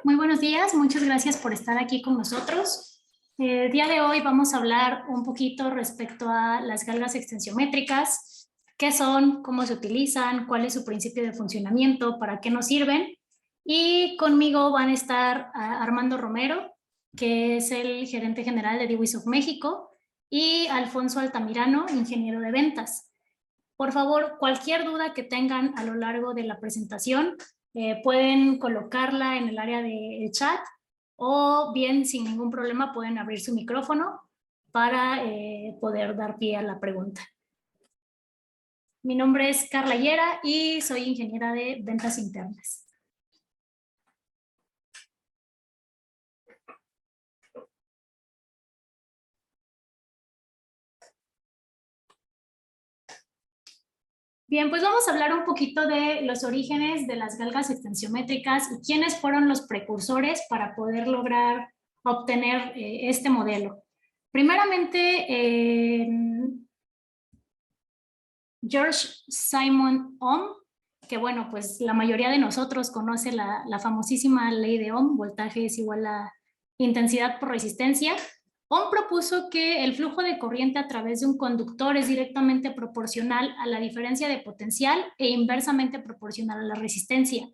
Muy buenos días, muchas gracias por estar aquí con nosotros. El día de hoy vamos a hablar un poquito respecto a las galgas extensiométricas, qué son, cómo se utilizan, cuál es su principio de funcionamiento, para qué nos sirven. Y conmigo van a estar Armando Romero, que es el gerente general de Diwisoft México, y Alfonso Altamirano, ingeniero de ventas. Por favor, cualquier duda que tengan a lo largo de la presentación, pueden colocarla en el área de chat o bien sin ningún problema pueden abrir su micrófono para poder dar pie a la pregunta. Mi nombre es Carla Hiera y soy ingeniera de ventas internas. Bien, pues vamos a hablar un poquito de los orígenes de las galgas extensiométricas y quiénes fueron los precursores para poder lograr obtener este modelo. Primeramente, George Simon Ohm, que bueno, pues la mayoría de nosotros conoce la famosísima ley de Ohm, voltaje es igual a intensidad por resistencia. Ohm propuso que el flujo de corriente a través de un conductor es directamente proporcional a la diferencia de potencial e inversamente proporcional a la resistencia.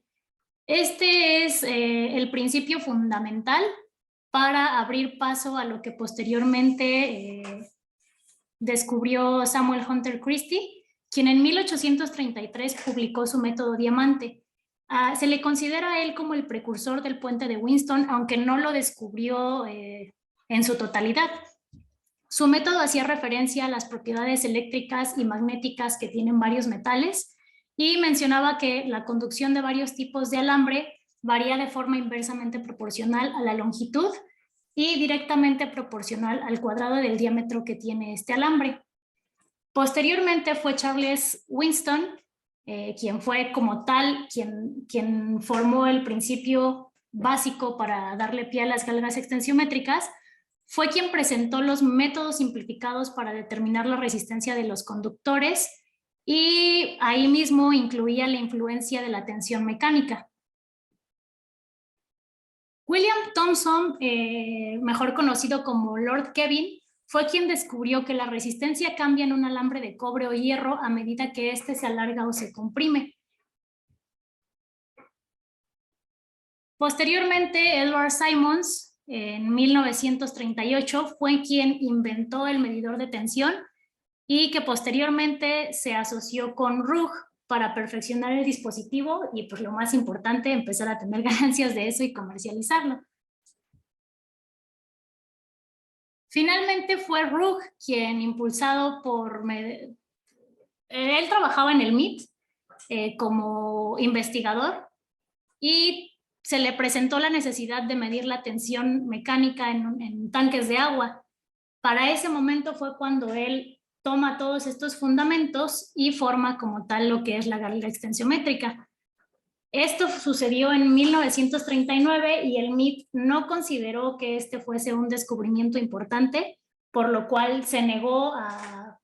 Este es el principio fundamental para abrir paso a lo que posteriormente descubrió Samuel Hunter Christie, quien en 1833 publicó su método diamante. Se le considera a él como el precursor del puente de Winston, aunque no lo descubrió en su totalidad. Su método hacía referencia a las propiedades eléctricas y magnéticas que tienen varios metales y mencionaba que la conducción de varios tipos de alambre varía de forma inversamente proporcional a la longitud y directamente proporcional al cuadrado del diámetro que tiene este alambre. Posteriormente fue Charles Winston, quien fue como tal, quien formó el principio básico para darle pie a las galgas extensiométricas, fue quien presentó los métodos simplificados para determinar la resistencia de los conductores y ahí mismo incluía la influencia de la tensión mecánica. William Thomson, mejor conocido como Lord Kelvin, fue quien descubrió que la resistencia cambia en un alambre de cobre o hierro a medida que éste se alarga o se comprime. Posteriormente, Edward Simons, en 1938, fue quien inventó el medidor de tensión y que posteriormente se asoció con Rugg para perfeccionar el dispositivo y, pues lo más importante, empezar a tener ganancias de eso y comercializarlo. Finalmente fue Rugg quien, impulsado por... Él trabajaba en el MIT como investigador y se le presentó la necesidad de medir la tensión mecánica en tanques de agua. Para ese momento fue cuando él toma todos estos fundamentos y forma como tal lo que es la galga extensiométrica. Esto sucedió en 1939 y el MIT no consideró que este fuese un descubrimiento importante, por lo cual se negó a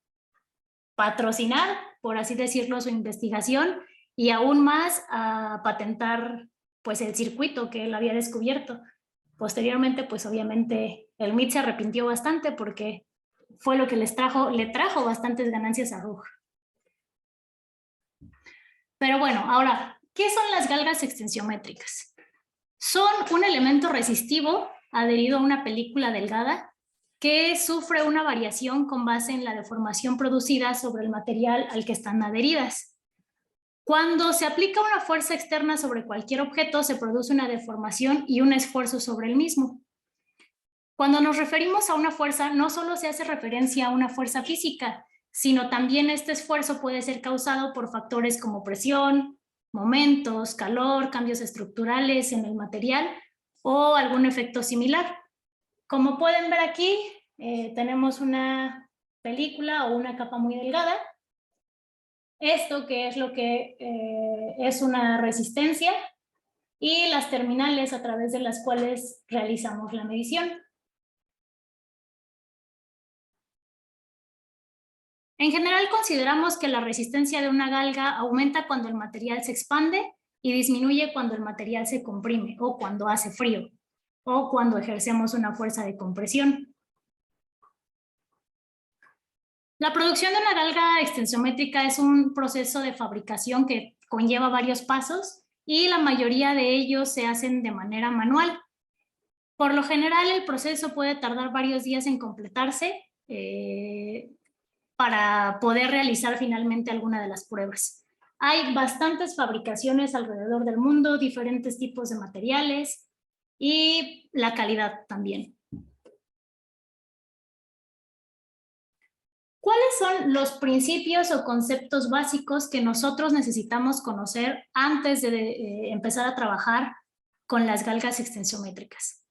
patrocinar, por así decirlo, su investigación y aún más a patentar pues el circuito que él había descubierto. Posteriormente, pues obviamente el MIT se arrepintió bastante porque fue lo que le trajo bastantes ganancias a Rugg. Pero bueno, ahora, ¿qué son las galgas extensiométricas? Son un elemento resistivo adherido a una película delgada que sufre una variación con base en la deformación producida sobre el material al que están adheridas. Cuando se aplica una fuerza externa sobre cualquier objeto, se produce una deformación y un esfuerzo sobre el mismo. Cuando nos referimos a una fuerza, no solo se hace referencia a una fuerza física, sino también este esfuerzo puede ser causado por factores como presión, momentos, calor, cambios estructurales en el material o algún efecto similar. Como pueden ver aquí, tenemos una película o una capa muy delgada. Esto que es lo que es una resistencia y las terminales a través de las cuales realizamos la medición. En general consideramos que la resistencia de una galga aumenta cuando el material se expande y disminuye cuando el material se comprime o cuando hace frío o cuando ejercemos una fuerza de compresión. La producción de una galga extensométrica es un proceso de fabricación que conlleva varios pasos y la mayoría de ellos se hacen de manera manual. Por lo general, el proceso puede tardar varios días en completarse para poder realizar finalmente alguna de las pruebas. Hay bastantes fabricaciones alrededor del mundo, diferentes tipos de materiales y la calidad también. ¿Cuáles son los principios o conceptos básicos que nosotros necesitamos conocer antes de empezar a trabajar con las galgas extensométricas?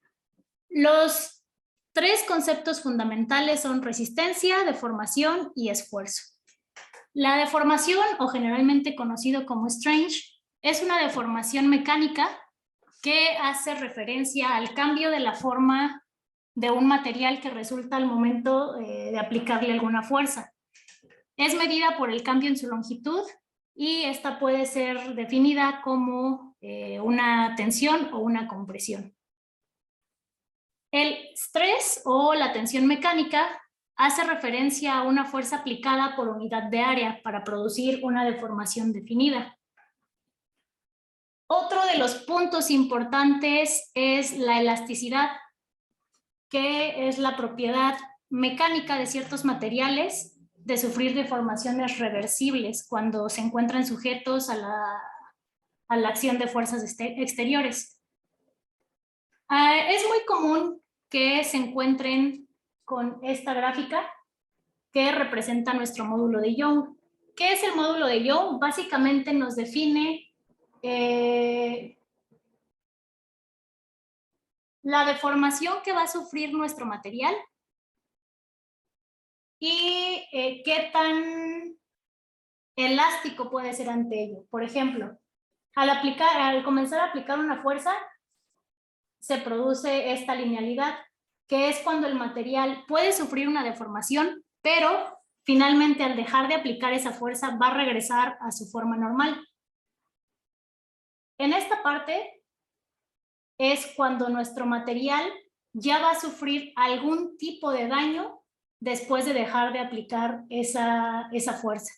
Los 3 conceptos fundamentales son resistencia, deformación y esfuerzo. La deformación, o generalmente conocido como strange, es una deformación mecánica que hace referencia al cambio de la forma de un material que resulta al momento de aplicarle alguna fuerza. Es medida por el cambio en su longitud y esta puede ser definida como una tensión o una compresión. El stress o la tensión mecánica hace referencia a una fuerza aplicada por unidad de área para producir una deformación definida. Otro de los puntos importantes es la elasticidad, que es la propiedad mecánica de ciertos materiales de sufrir deformaciones reversibles cuando se encuentran sujetos a la acción de fuerzas exteriores. Es muy común que se encuentren con esta gráfica que representa nuestro módulo de Young. ¿Qué es el módulo de Young? Básicamente nos define la deformación que va a sufrir nuestro material y qué tan elástico puede ser ante ello. Por ejemplo, al comenzar a aplicar una fuerza, se produce esta linealidad, que es cuando el material puede sufrir una deformación, pero finalmente al dejar de aplicar esa fuerza va a regresar a su forma normal. En esta parte es cuando nuestro material ya va a sufrir algún tipo de daño después de dejar de aplicar esa fuerza.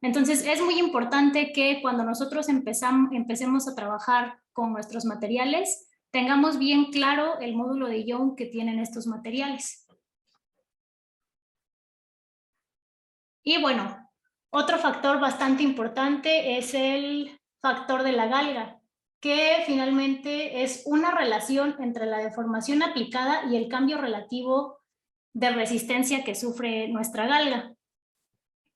Entonces es muy importante que cuando nosotros empecemos a trabajar con nuestros materiales, tengamos bien claro el módulo de Young que tienen estos materiales. Y bueno, otro factor bastante importante es el factor de la galga, que finalmente es una relación entre la deformación aplicada y el cambio relativo de resistencia que sufre nuestra galga.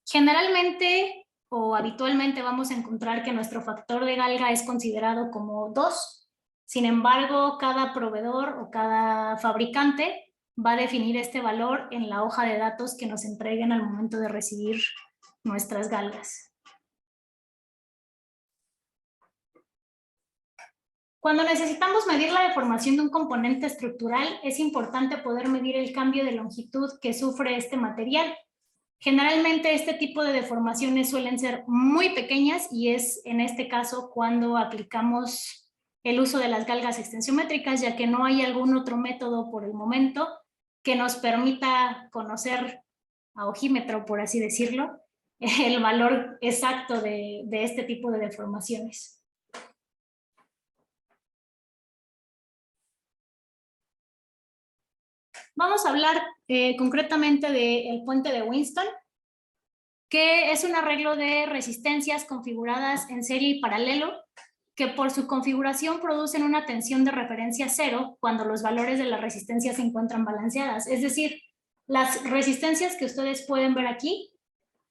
Generalmente o habitualmente vamos a encontrar que nuestro factor de galga es considerado como 2. Sin embargo, cada proveedor o cada fabricante va a definir este valor en la hoja de datos que nos entreguen al momento de recibir nuestras galgas. Cuando necesitamos medir la deformación de un componente estructural, es importante poder medir el cambio de longitud que sufre este material. Generalmente este tipo de deformaciones suelen ser muy pequeñas y es en este caso cuando aplicamos el uso de las galgas extensométricas, ya que no hay algún otro método por el momento que nos permita conocer a ojímetro, por así decirlo, el valor exacto de este tipo de deformaciones. Vamos a hablar concretamente del puente de Winston, que es un arreglo de resistencias configuradas en serie y paralelo, que por su configuración producen una tensión de referencia cero cuando los valores de la resistencia se encuentran balanceadas. Es decir, las resistencias que ustedes pueden ver aquí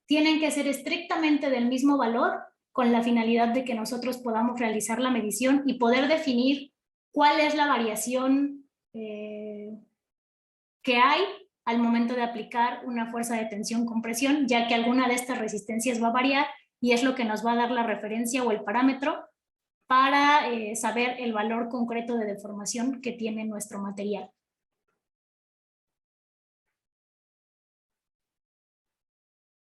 tienen que ser estrictamente del mismo valor con la finalidad de que nosotros podamos realizar la medición y poder definir cuál es la variación que hay al momento de aplicar una fuerza de tensión-compresión, ya que alguna de estas resistencias va a variar y es lo que nos va a dar la referencia o el parámetro para saber el valor concreto de deformación que tiene nuestro material.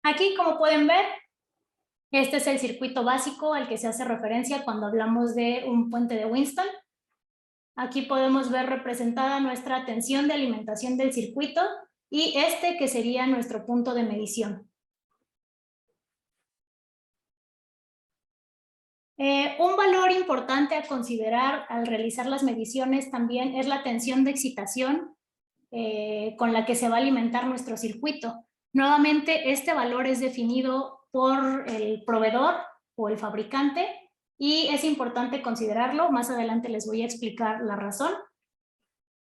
Aquí, como pueden ver, Este es el circuito básico al que se hace referencia cuando hablamos de un puente de Winston. Aquí podemos ver representada nuestra tensión de alimentación del circuito y este que sería nuestro punto de medición. Un valor importante a considerar al realizar las mediciones también es la tensión de excitación con la que se va a alimentar nuestro circuito. Nuevamente, este valor es definido por el proveedor o el fabricante y es importante considerarlo. Más adelante les voy a explicar la razón.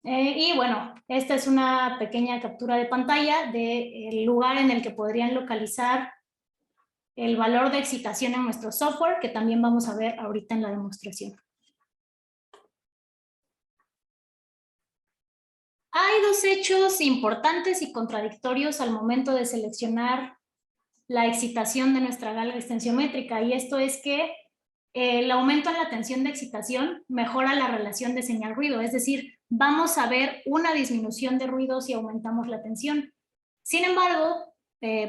Y bueno, esta es una pequeña captura de pantalla del lugar en el que podrían localizar el valor de excitación en nuestro software, que también vamos a ver ahorita en la demostración. Hay dos hechos importantes y contradictorios al momento de seleccionar la excitación de nuestra galga extensiométrica, y esto es que el aumento en la tensión de excitación mejora la relación de señal-ruido, es decir, vamos a ver una disminución de ruido si aumentamos la tensión. Sin embargo,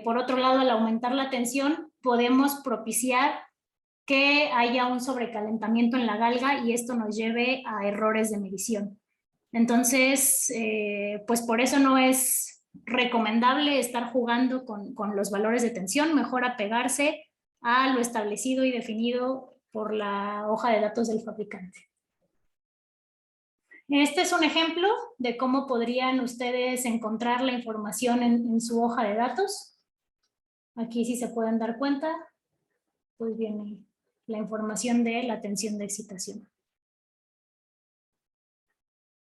por otro lado, al aumentar la tensión, podemos propiciar que haya un sobrecalentamiento en la galga y esto nos lleve a errores de medición. Entonces, pues por eso no es recomendable estar jugando con los valores de tensión, mejor apegarse a lo establecido y definido por la hoja de datos del fabricante. Este es un ejemplo de cómo podrían ustedes encontrar la información en su hoja de datos. Aquí, si se pueden dar cuenta, pues viene la información de la tensión de excitación.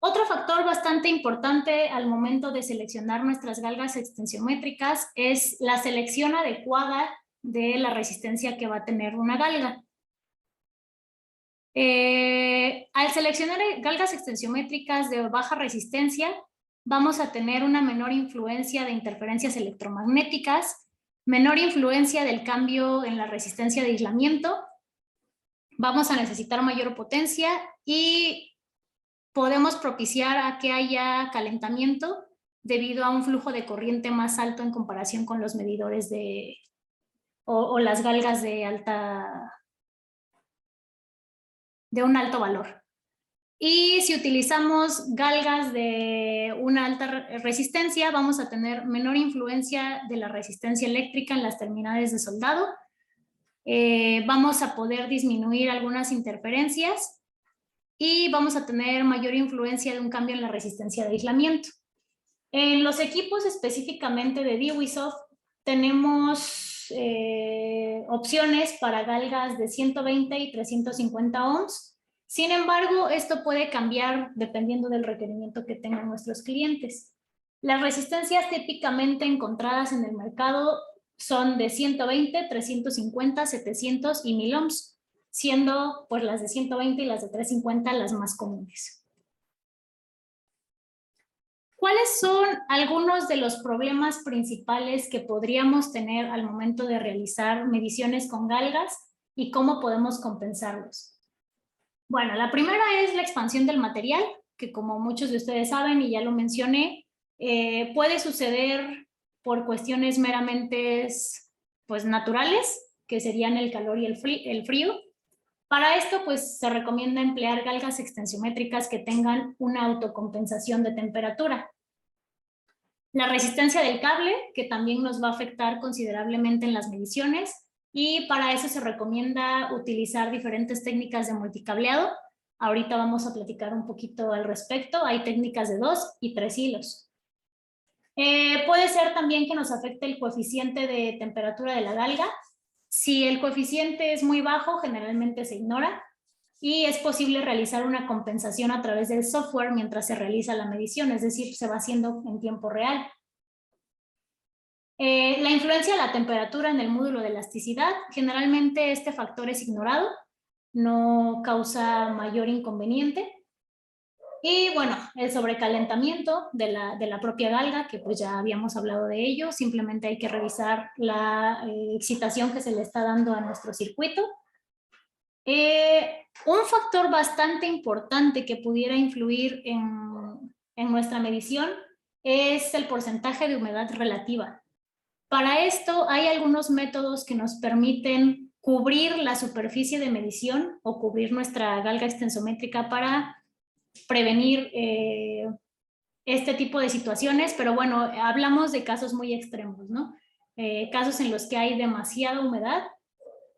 Otro factor bastante importante al momento de seleccionar nuestras galgas extensiométricas es la selección adecuada de la resistencia que va a tener una galga. Al seleccionar galgas extensiométricas de baja resistencia, vamos a tener una menor influencia de interferencias electromagnéticas, menor influencia del cambio en la resistencia de aislamiento, vamos a necesitar mayor potencia y podemos propiciar a que haya calentamiento debido a un flujo de corriente más alto en comparación con los medidores o las galgas de un alto valor. Y si utilizamos galgas de una alta resistencia, vamos a tener menor influencia de la resistencia eléctrica en las terminales de soldado. Vamos a poder disminuir algunas interferencias y vamos a tener mayor influencia de un cambio en la resistencia de aislamiento. En los equipos específicamente de DeWiSoft tenemos opciones para galgas de 120 y 350 ohms. Sin embargo, esto puede cambiar dependiendo del requerimiento que tengan nuestros clientes. Las resistencias típicamente encontradas en el mercado son de 120, 350, 700 y 1000 ohms, siendo pues las de 120 y las de 350 las más comunes. ¿Cuáles son algunos de los problemas principales que podríamos tener al momento de realizar mediciones con galgas y cómo podemos compensarlos? Bueno, la primera es la expansión del material, que como muchos de ustedes saben y ya lo mencioné, puede suceder por cuestiones meramente pues, naturales, que serían el calor y el frío. Para esto, pues, se recomienda emplear galgas extensiométricas que tengan una autocompensación de temperatura. La resistencia del cable, que también nos va a afectar considerablemente en las mediciones, y para eso se recomienda utilizar diferentes técnicas de multicableado. Ahorita vamos a platicar un poquito al respecto. Hay técnicas de 2 y 3 hilos. Puede ser también que nos afecte el coeficiente de temperatura de la galga. Si el coeficiente es muy bajo, generalmente se ignora y es posible realizar una compensación a través del software mientras se realiza la medición, es decir, se va haciendo en tiempo real. La influencia de la temperatura en el módulo de elasticidad, generalmente este factor es ignorado, no causa mayor inconveniente. Y bueno, el sobrecalentamiento de la propia galga, que pues ya habíamos hablado de ello, simplemente hay que revisar la excitación que se le está dando a nuestro circuito. Un factor bastante importante que pudiera influir en nuestra medición es el porcentaje de humedad relativa. Para esto hay algunos métodos que nos permiten cubrir la superficie de medición o cubrir nuestra galga extensométrica para prevenir este tipo de situaciones, pero bueno, hablamos de casos muy extremos, ¿no? Casos en los que hay demasiada humedad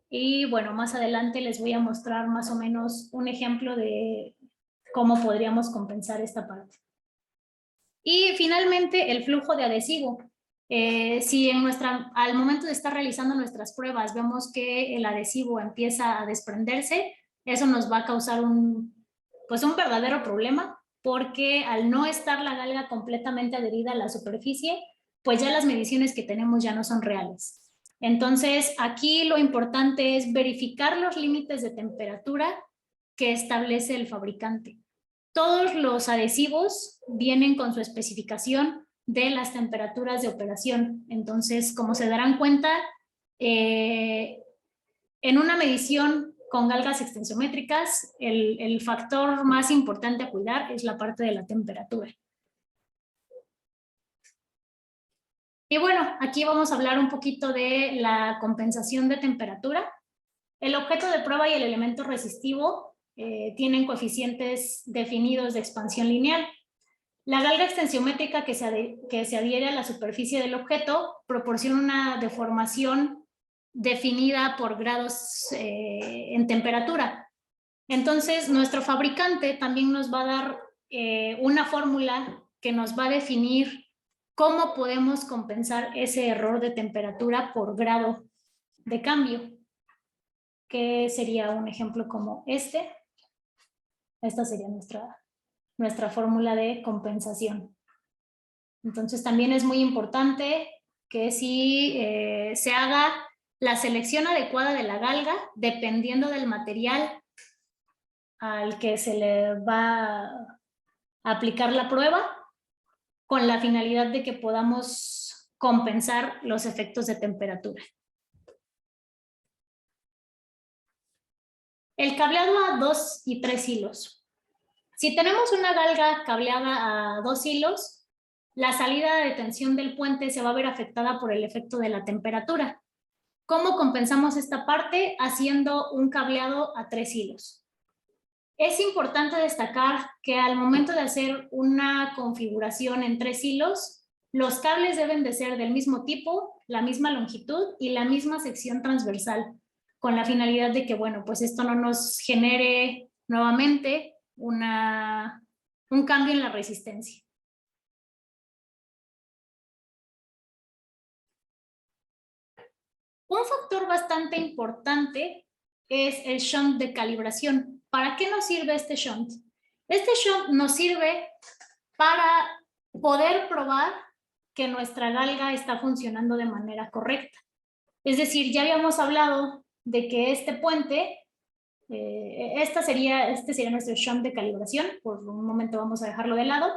y bueno, más adelante les voy a mostrar más o menos un ejemplo de cómo podríamos compensar esta parte. Y finalmente el flujo de adhesivo. Si al momento de estar realizando nuestras pruebas vemos que el adhesivo empieza a desprenderse, eso nos va a causar un verdadero problema, porque al no estar la galga completamente adherida a la superficie, pues ya las mediciones que tenemos ya no son reales. Entonces, aquí lo importante es verificar los límites de temperatura que establece el fabricante. Todos los adhesivos vienen con su especificación de las temperaturas de operación. Entonces, como se darán cuenta, en una medición con galgas extensométricas, el factor más importante a cuidar es la parte de la temperatura. Y bueno, aquí vamos a hablar un poquito de la compensación de temperatura. El objeto de prueba y el elemento resistivo tienen coeficientes definidos de expansión lineal. La galga extensiométrica que se adhiere a la superficie del objeto proporciona una deformación definida por grados en temperatura. Entonces, nuestro fabricante también nos va a dar una fórmula que nos va a definir cómo podemos compensar ese error de temperatura por grado de cambio, que sería un ejemplo como este. Esta sería nuestra fórmula de compensación. Entonces también es muy importante que si se haga la selección adecuada de la galga, dependiendo del material al que se le va a aplicar la prueba, con la finalidad de que podamos compensar los efectos de temperatura. El cableado a 2 y 3 hilos. Si tenemos una galga cableada a 2 hilos, la salida de tensión del puente se va a ver afectada por el efecto de la temperatura. ¿Cómo compensamos esta parte? Haciendo un cableado a 3 hilos. Es importante destacar que al momento de hacer una configuración en 3 hilos, los cables deben de ser del mismo tipo, la misma longitud y la misma sección transversal, con la finalidad de que, bueno, pues esto no nos genere nuevamente un cambio en la resistencia. Un factor bastante importante es el shunt de calibración. ¿Para qué nos sirve este shunt? Este shunt nos sirve para poder probar que nuestra galga está funcionando de manera correcta. Es decir, ya habíamos hablado de que este puente, este sería nuestro shunt de calibración. Por un momento vamos a dejarlo de lado.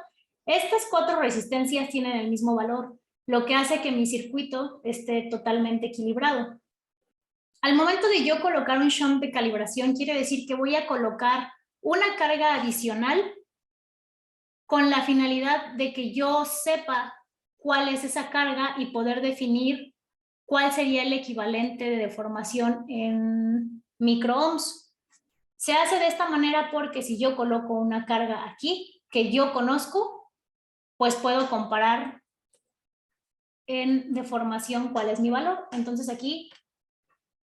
Estas 4 resistencias tienen el mismo valor, lo que hace que mi circuito esté totalmente equilibrado. Al momento de yo colocar un shunt de calibración, quiere decir que voy a colocar una carga adicional con la finalidad de que yo sepa cuál es esa carga y poder definir cuál sería el equivalente de deformación en microohms. Se hace de esta manera porque si yo coloco una carga aquí que yo conozco, pues puedo comparar en deformación cuál es mi valor. Entonces aquí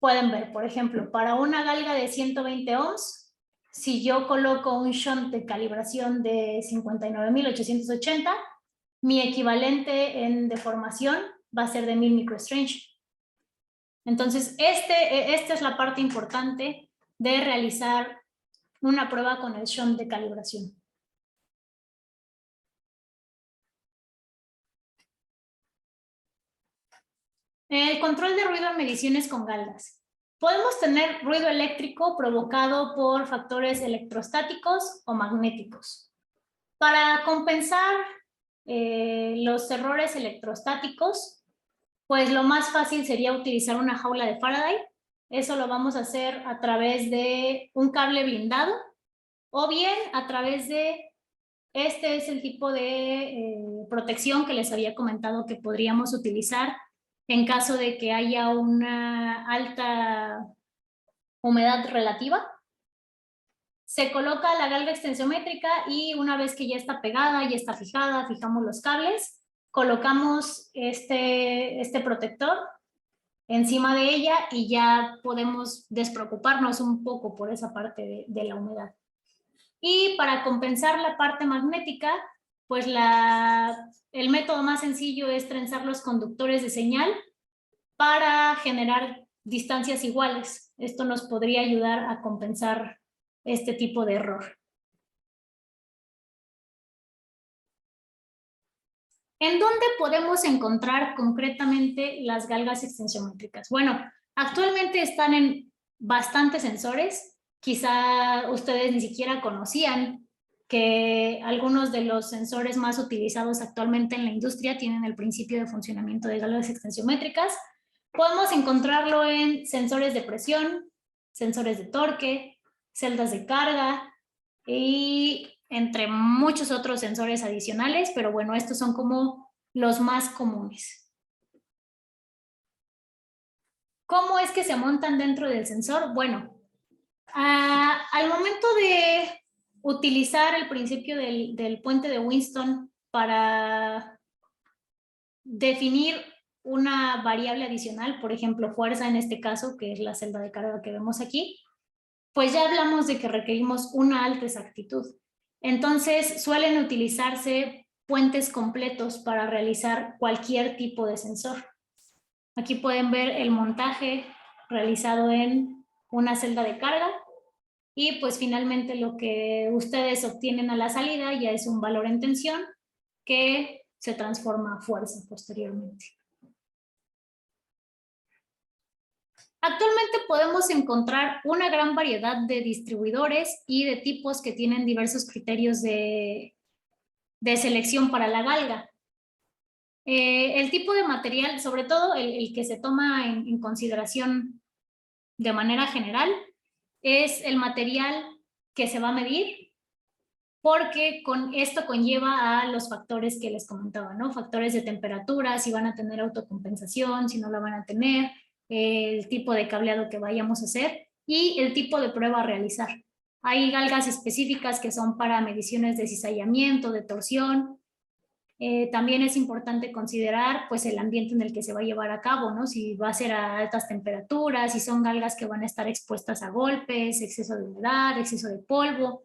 pueden ver, por ejemplo, para una galga de 120 ohms, si yo coloco un shunt de calibración de 59.880, mi equivalente en deformación va a ser de 1000 microstrange. Entonces, esta es la parte importante de realizar una prueba con el shunt de calibración. El control de ruido en mediciones con galgas. Podemos tener ruido eléctrico provocado por factores electrostáticos o magnéticos. Para compensar los errores electrostáticos, pues lo más fácil sería utilizar una jaula de Faraday. Eso lo vamos a hacer a través de un cable blindado o bien a través de, este es el tipo de protección que les había comentado que podríamos utilizar en caso de que haya una alta humedad relativa. Se coloca la galga extensiométrica y una vez que ya está pegada, ya está fijada, fijamos los cables, colocamos este protector encima de ella y ya podemos despreocuparnos un poco por esa parte de la humedad. Y para compensar la parte magnética, pues el método más sencillo es trenzar los conductores de señal para generar distancias iguales. Esto nos podría ayudar a compensar este tipo de error. ¿En dónde podemos encontrar concretamente las galgas extensiométricas? Bueno, actualmente están en bastantes sensores. Quizá ustedes ni siquiera conocían que algunos de los sensores más utilizados actualmente en la industria tienen el principio de funcionamiento de galgas extensiométricas. Podemos encontrarlo en sensores de presión, sensores de torque, celdas de carga y entre muchos otros sensores adicionales, pero bueno, estos son como los más comunes. ¿Cómo es que se montan dentro del sensor? Bueno, al momento de utilizar el principio del puente de Winston para definir una variable adicional, por ejemplo, fuerza en este caso, que es la celda de carga que vemos aquí, pues ya hablamos de que requerimos una alta exactitud. Entonces, suelen utilizarse puentes completos para realizar cualquier tipo de sensor. Aquí pueden ver el montaje realizado en una celda de carga y pues finalmente lo que ustedes obtienen a la salida ya es un valor en tensión que se transforma a fuerza posteriormente. Actualmente podemos encontrar una gran variedad de distribuidores y de tipos que tienen diversos criterios de selección para la galga. El tipo de material, sobre todo el que se toma en consideración de manera general, es el material que se va a medir, porque esto conlleva a los factores que les comentaba, ¿no? Factores de temperatura, si van a tener autocompensación, si no la van a tener, el tipo de cableado que vayamos a hacer y el tipo de prueba a realizar. Hay galgas específicas que son para mediciones de cizallamiento, de torsión. También es importante considerar pues el ambiente en el que se va a llevar a cabo, ¿no? Si va a ser a altas temperaturas, si son galgas que van a estar expuestas a golpes, exceso de humedad, exceso de polvo.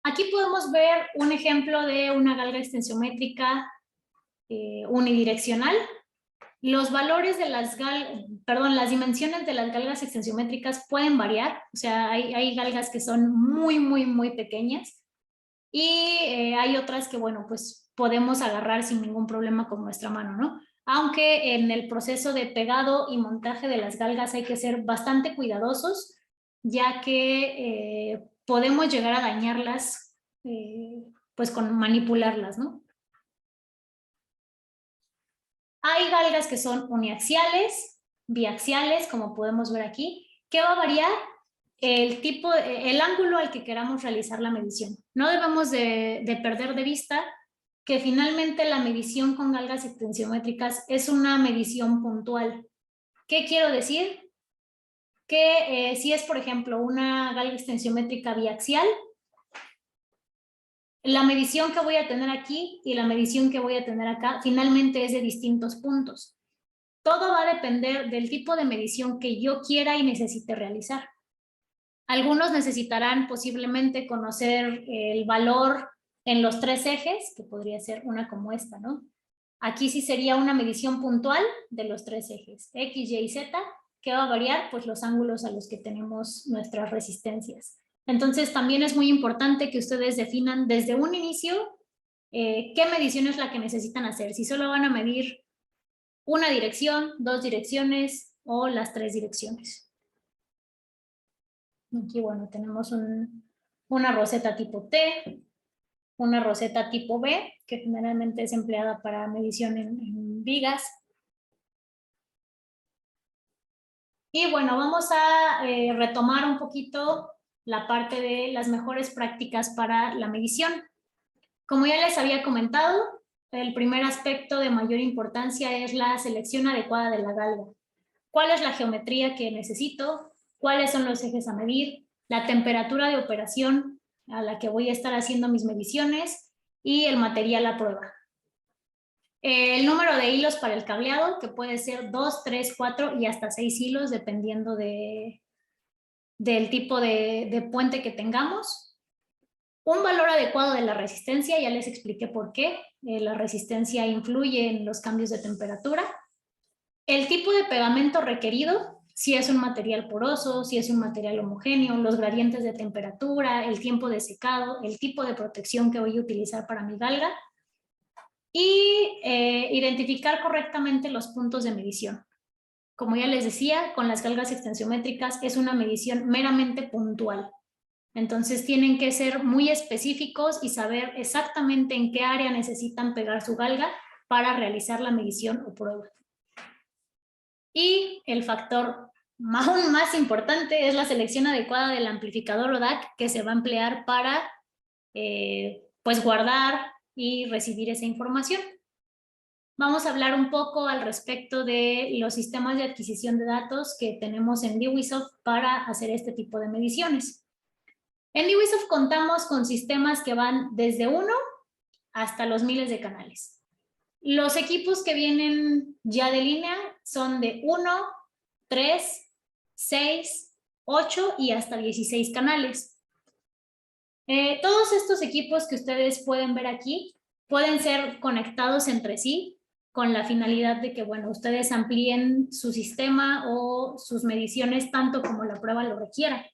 Aquí podemos ver un ejemplo de una galga extensiométrica unidireccional. Los valores de las dimensiones de las galgas extensiométricas pueden variar, o sea, hay galgas que son muy pequeñas y hay otras que, bueno, pues podemos agarrar sin ningún problema con nuestra mano, ¿no? Aunque en el proceso de pegado y montaje de las galgas hay que ser bastante cuidadosos, ya que podemos llegar a dañarlas pues con manipularlas, ¿no? Hay galgas que son uniaxiales, biaxiales, como podemos ver aquí. ¿Qué va a variar? El ángulo al que queramos realizar la medición. No debemos de perder de vista que finalmente la medición con galgas extensiométricas es una medición puntual. ¿Qué quiero decir? Que si es, por ejemplo, una galga extensiométrica biaxial, la medición que voy a tener aquí y la medición que voy a tener acá finalmente es de distintos puntos. Todo va a depender del tipo de medición que yo quiera y necesite realizar. Algunos necesitarán posiblemente conocer el valor en los 3 ejes, que podría ser una como esta, ¿no? Aquí sí sería una medición puntual de los 3 ejes, X, Y y Z, que va a variar pues los ángulos a los que tenemos nuestras resistencias. Entonces también es muy importante que ustedes definan desde un inicio qué medición es la que necesitan hacer. Si solo van a medir una dirección, 2 direcciones o las 3 direcciones. Aquí, bueno, tenemos una roseta tipo T, una roseta tipo B, que generalmente es empleada para medición en vigas. Y bueno, vamos a retomar un poquito la parte de las mejores prácticas para la medición. Como ya les había comentado, el primer aspecto de mayor importancia es la selección adecuada de la galga. ¿Cuál es la geometría que necesito? ¿Cuáles son los ejes a medir? La temperatura de operación a la que voy a estar haciendo mis mediciones y el material a prueba. El número de hilos para el cableado, que puede ser 2, 3, 4 y hasta 6 hilos, dependiendo del tipo de puente que tengamos. Un valor adecuado de la resistencia, ya les expliqué por qué. La resistencia influye en los cambios de temperatura. El tipo de pegamento requerido, si es un material poroso, si es un material homogéneo, los gradientes de temperatura, el tiempo de secado, el tipo de protección que voy a utilizar para mi galga y identificar correctamente los puntos de medición. Como ya les decía, con las galgas extensiométricas es una medición meramente puntual. Entonces tienen que ser muy específicos y saber exactamente en qué área necesitan pegar su galga para realizar la medición o prueba. Y el factor aún más importante es la selección adecuada del amplificador o DAC que se va a emplear para pues guardar y recibir esa información. Vamos a hablar un poco al respecto de los sistemas de adquisición de datos que tenemos en DWISOFT para hacer este tipo de mediciones. En DWISOFT contamos con sistemas que van desde 1 hasta los miles de canales. Los equipos que vienen ya de línea son de 1, 3, 6, 8 y hasta 16 canales. Todos estos equipos que ustedes pueden ver aquí pueden ser conectados entre sí con la finalidad de que, bueno, ustedes amplíen su sistema o sus mediciones tanto como la prueba lo requiera.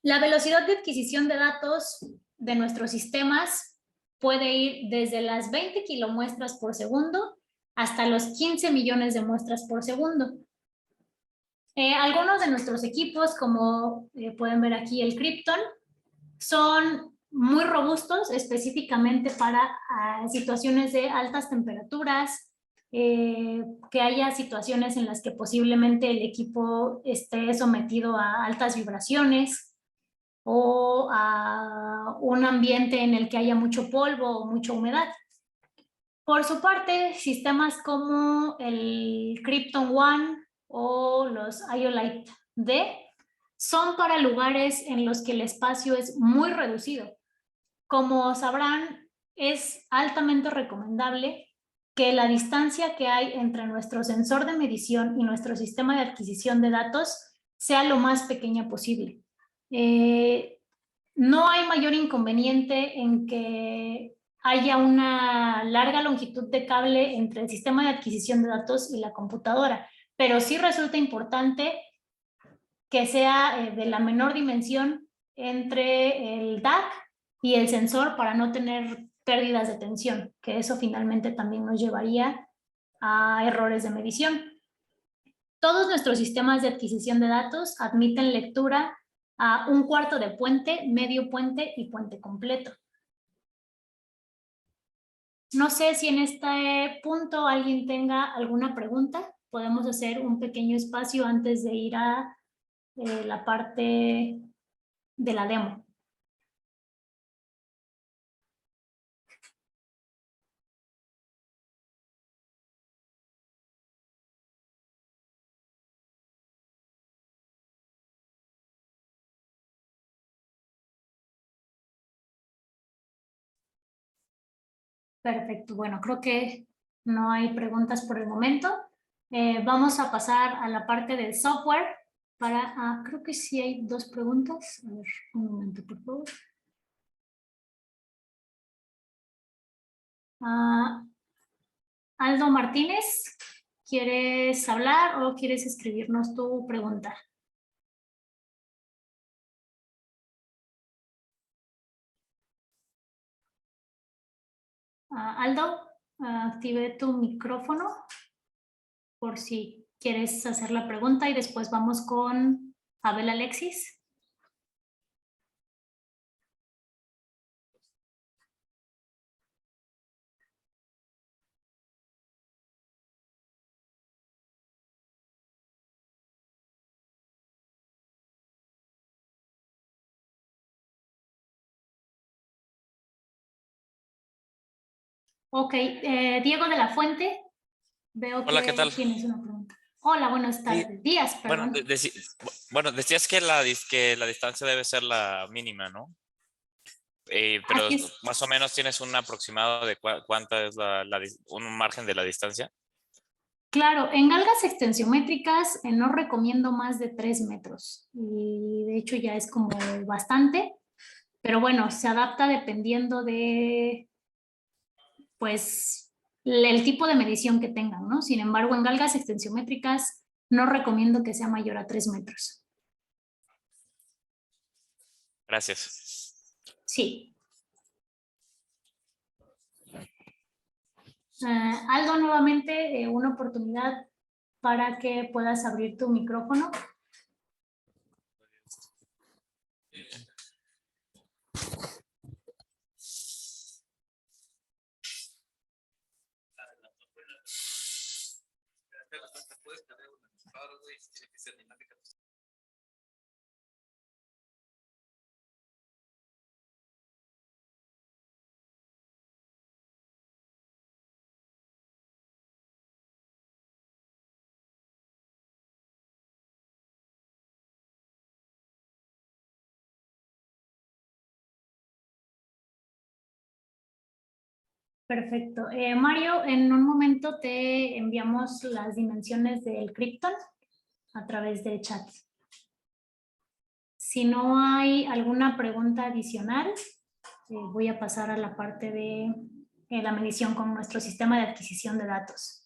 La velocidad de adquisición de datos de nuestros sistemas puede ir desde las 20 kilomuestras por segundo hasta los 15 millones de muestras por segundo. Algunos de nuestros equipos, como pueden ver aquí el Krypton, son muy robustos específicamente para situaciones de altas temperaturas, que haya situaciones en las que posiblemente el equipo esté sometido a altas vibraciones o a un ambiente en el que haya mucho polvo o mucha humedad. Por su parte, sistemas como el Krypton One o los Iolite D son para lugares en los que el espacio es muy reducido. Como sabrán, es altamente recomendable que la distancia que hay entre nuestro sensor de medición y nuestro sistema de adquisición de datos sea lo más pequeña posible. No hay mayor inconveniente en que haya una larga longitud de cable entre el sistema de adquisición de datos y la computadora, pero sí resulta importante que sea de la menor dimensión entre el DAC y el sensor para no tener pérdidas de tensión, que eso finalmente también nos llevaría a errores de medición. Todos nuestros sistemas de adquisición de datos admiten lectura a un cuarto de puente, medio puente y puente completo. No sé si en este punto alguien tenga alguna pregunta. Podemos hacer un pequeño espacio antes de ir a la parte de la demo. Perfecto, bueno, creo que no hay preguntas por el momento. Vamos a pasar a la parte del software para, creo que sí hay dos preguntas. A ver, un momento, por favor. Aldo Martínez, ¿quieres hablar o quieres escribirnos tu pregunta? Aldo, active tu micrófono por si quieres hacer la pregunta y después vamos con Abel Alexis. Ok, Diego de la Fuente, veo Hola, ¿qué que tal? tienes una pregunta. Hola, buenas Sí, tardes, días, bueno, perdón. bueno, decías que que la distancia debe ser la mínima, ¿no? Pero Así es. más o menos tienes un aproximado de cuánta es un margen de la distancia. Claro, en galgas extensiométricas no recomiendo más de 3 metros y de hecho ya es como bastante, pero bueno, se adapta dependiendo de, pues, el tipo de medición que tengan, ¿no? Sin embargo, en galgas extensiométricas no recomiendo que sea mayor a 3 metros. Gracias. Sí. Aldo, nuevamente una oportunidad para que puedas abrir tu micrófono. Perfecto. Mario, en un momento te enviamos las dimensiones del Krypton a través del chat. Si no hay alguna pregunta adicional, voy a pasar a la parte de la medición con nuestro sistema de adquisición de datos.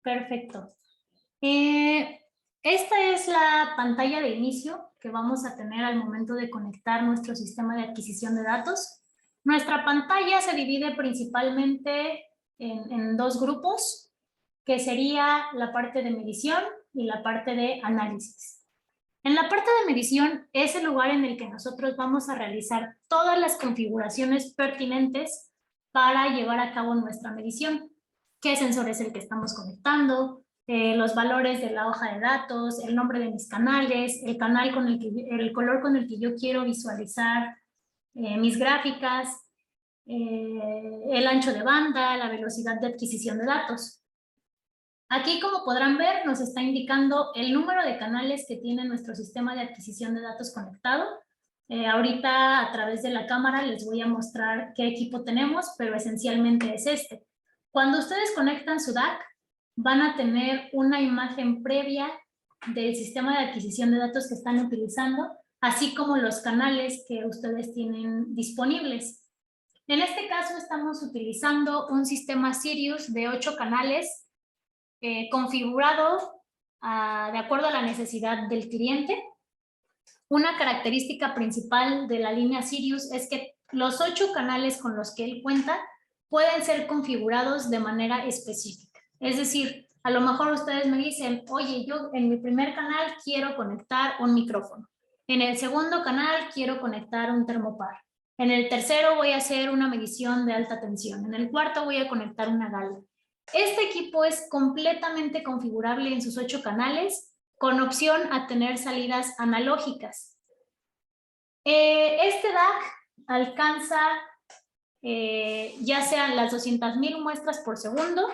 Perfecto. Esta es la pantalla de inicio que vamos a tener al momento de conectar nuestro sistema de adquisición de datos. Nuestra pantalla se divide principalmente en dos grupos, que sería la parte de medición y la parte de análisis. En la parte de medición es el lugar en el que nosotros vamos a realizar todas las configuraciones pertinentes para llevar a cabo nuestra medición. ¿Qué sensor es el que estamos conectando? Los valores de la hoja de datos, el nombre de mis canales, el canal con el color con el que yo quiero visualizar mis gráficas, el ancho de banda, la velocidad de adquisición de datos. Aquí, como podrán ver, nos está indicando el número de canales que tiene nuestro sistema de adquisición de datos conectado. Ahorita, a través de la cámara, les voy a mostrar qué equipo tenemos, pero esencialmente es este. Cuando ustedes conectan su DAC, van a tener una imagen previa del sistema de adquisición de datos que están utilizando, así como los canales que ustedes tienen disponibles. En este caso, estamos utilizando un sistema Sirius de 8 canales configurado de acuerdo a la necesidad del cliente. Una característica principal de la línea Sirius es que los 8 canales con los que él cuenta pueden ser configurados de manera específica. Es decir, a lo mejor ustedes me dicen, oye, yo en mi primer canal quiero conectar un micrófono. En el segundo canal quiero conectar un termopar. En el tercero voy a hacer una medición de alta tensión. En el cuarto voy a conectar una gala. Este equipo es completamente configurable en sus 8 canales con opción a tener salidas analógicas. Este DAC alcanza ya sean las 200,000 muestras por segundo.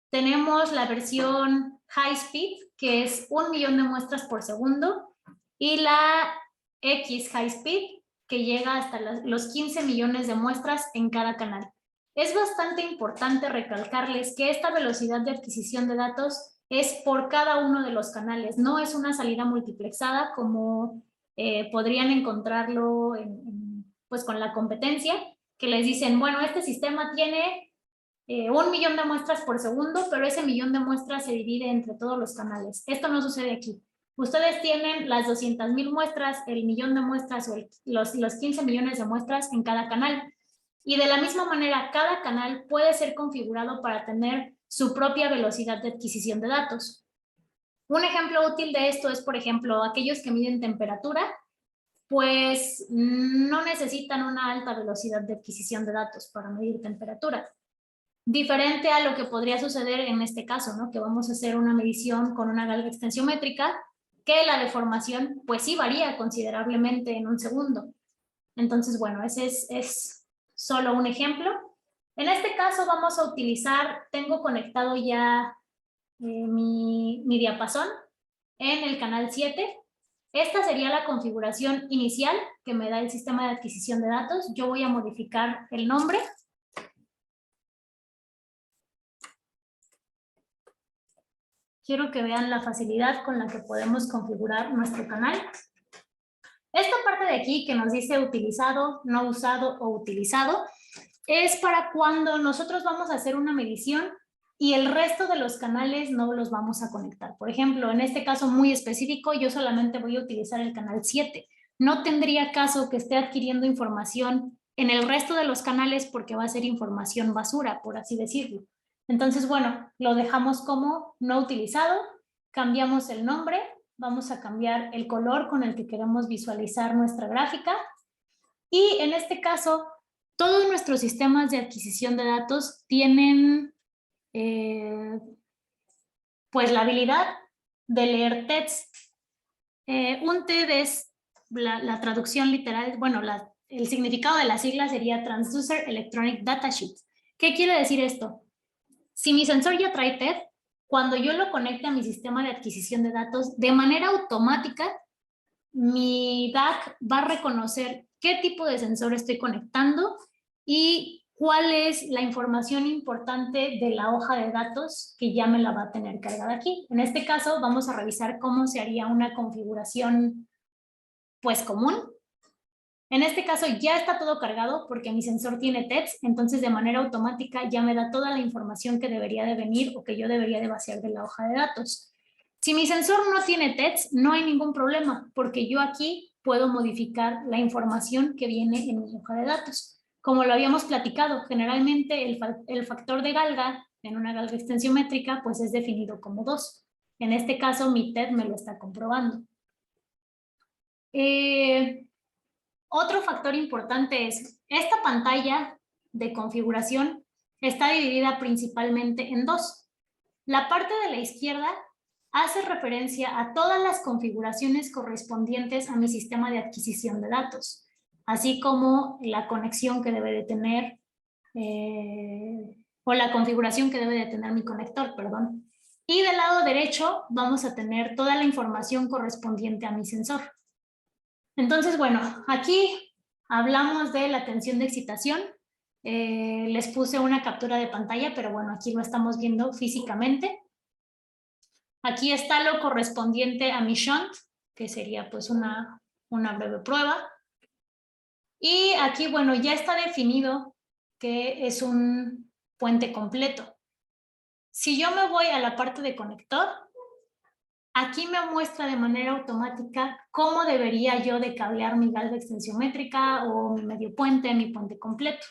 Tenemos la versión High Speed, que es 1,000,000 de muestras por segundo, y la X High Speed, que llega hasta los 15 millones de muestras en cada canal. Es bastante importante recalcarles que esta velocidad de adquisición de datos es por cada uno de los canales, no es una salida multiplexada como podrían encontrarlo pues con la competencia, que les dicen, bueno, este sistema tiene 1 millón de muestras por segundo, pero ese millón de muestras se divide entre todos los canales. Esto no sucede aquí. Ustedes tienen las 200,000 muestras, el millón de muestras o los 15 millones de muestras en cada canal. Y de la misma manera, cada canal puede ser configurado para tener su propia velocidad de adquisición de datos. Un ejemplo útil de esto es, por ejemplo, aquellos que miden temperatura, pues no necesitan una alta velocidad de adquisición de datos para medir temperatura. Diferente a lo que podría suceder en este caso, ¿no? Que vamos a hacer una medición con una galga extensiométrica, que la deformación pues sí varía considerablemente en un segundo. Entonces, bueno, ese es solo un ejemplo. En este caso vamos a utilizar, tengo conectado ya mi diapasón en el canal 7. Esta sería la configuración inicial que me da el sistema de adquisición de datos. Yo voy a modificar el nombre. Quiero que vean la facilidad con la que podemos configurar nuestro canal. Esta parte de aquí que nos dice utilizado, no usado o utilizado, es para cuando nosotros vamos a hacer una medición y el resto de los canales no los vamos a conectar. Por ejemplo, en este caso muy específico, yo solamente voy a utilizar el canal 7. No tendría caso que esté adquiriendo información en el resto de los canales porque va a ser información basura, por así decirlo. Entonces, bueno, lo dejamos como no utilizado, cambiamos el nombre, vamos a cambiar el color con el que queremos visualizar nuestra gráfica y en este caso, todos nuestros sistemas de adquisición de datos tienen pues la habilidad de leer TEDs. Un TED es la traducción literal, bueno, el significado de la sigla sería Transducer Electronic Datasheet. ¿Qué quiere decir esto? Si mi sensor ya trae TED, cuando yo lo conecte a mi sistema de adquisición de datos, de manera automática, mi DAC va a reconocer qué tipo de sensor estoy conectando y cuál es la información importante de la hoja de datos que ya me la va a tener cargada aquí. En este caso vamos a revisar cómo se haría una configuración pues común. En este caso ya está todo cargado porque mi sensor tiene TEDs, entonces de manera automática ya me da toda la información que debería de venir o que yo debería de vaciar de la hoja de datos. Si mi sensor no tiene TEDs, no hay ningún problema porque yo aquí puedo modificar la información que viene en mi hoja de datos. Como lo habíamos platicado, generalmente el factor de galga en una galga extensiométrica pues es definido como 2. En este caso mi TED me lo está comprobando. Otro factor importante es, esta pantalla de configuración está dividida principalmente en 2. La parte de la izquierda hace referencia a todas las configuraciones correspondientes a mi sistema de adquisición de datos, así como la conexión que debe de tener, o la configuración que debe de tener mi conector, perdón. Y del lado derecho vamos a tener toda la información correspondiente a mi sensor. Entonces, bueno, aquí hablamos de la tensión de excitación. Les puse una captura de pantalla, pero bueno, aquí lo estamos viendo físicamente. Aquí está lo correspondiente a mi shunt, que sería pues una breve prueba. Y aquí, bueno, ya está definido que es un puente completo. Si yo me voy a la parte de conector, aquí me muestra de manera automática cómo debería yo de cablear mi galga extensiométrica o mi medio puente, mi puente completo.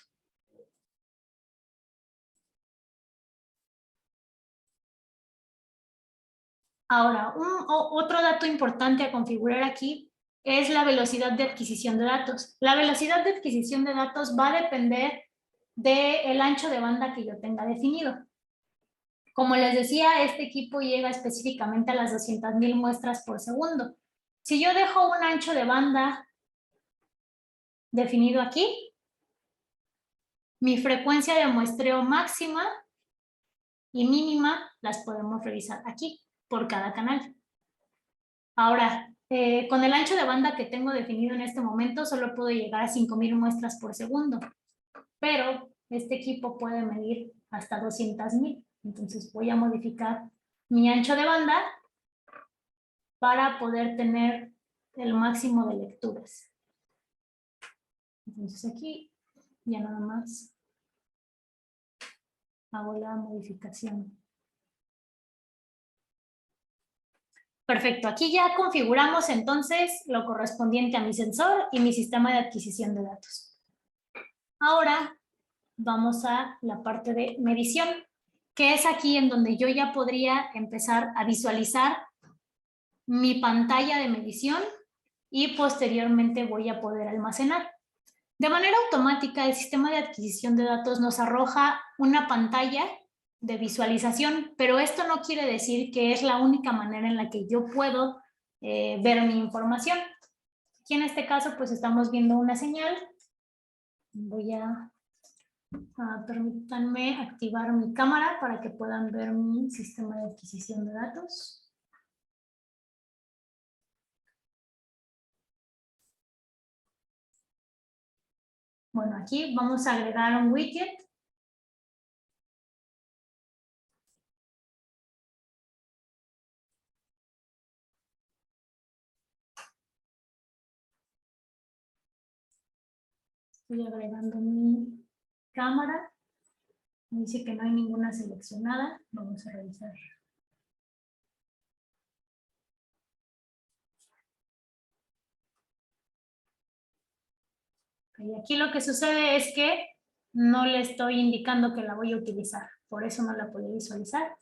Ahora, otro dato importante a configurar aquí es la velocidad de adquisición de datos. La velocidad de adquisición de datos va a depender del ancho de banda que yo tenga definido. Como les decía, este equipo llega específicamente a las 200,000 muestras por segundo. Si yo dejo un ancho de banda definido aquí, mi frecuencia de muestreo máxima y mínima las podemos revisar aquí por cada canal. Ahora, con el ancho de banda que tengo definido en este momento, solo puedo llegar a 5,000 muestras por segundo, pero este equipo puede medir hasta 200,000. Entonces voy a modificar mi ancho de banda para poder tener el máximo de lecturas. Entonces aquí ya nada más Hago la modificación. Perfecto, aquí ya configuramos entonces lo correspondiente a mi sensor y mi sistema de adquisición de datos. Ahora vamos a la parte de medición, que es aquí en donde yo ya podría empezar a visualizar mi pantalla de medición y posteriormente voy a poder almacenar. De manera automática, el sistema de adquisición de datos nos arroja una pantalla de visualización, pero esto no quiere decir que es la única manera en la que yo puedo ver mi información. Aquí en este caso, pues estamos viendo una señal. Voy a permítanme activar mi cámara para que puedan ver mi sistema de adquisición de datos. Bueno, aquí vamos a agregar un widget. Estoy agregando mi cámara. Me dice que no hay ninguna seleccionada. Vamos a revisar. Y aquí lo que sucede es que no le estoy indicando que la voy a utilizar. Por eso no la puedo visualizar.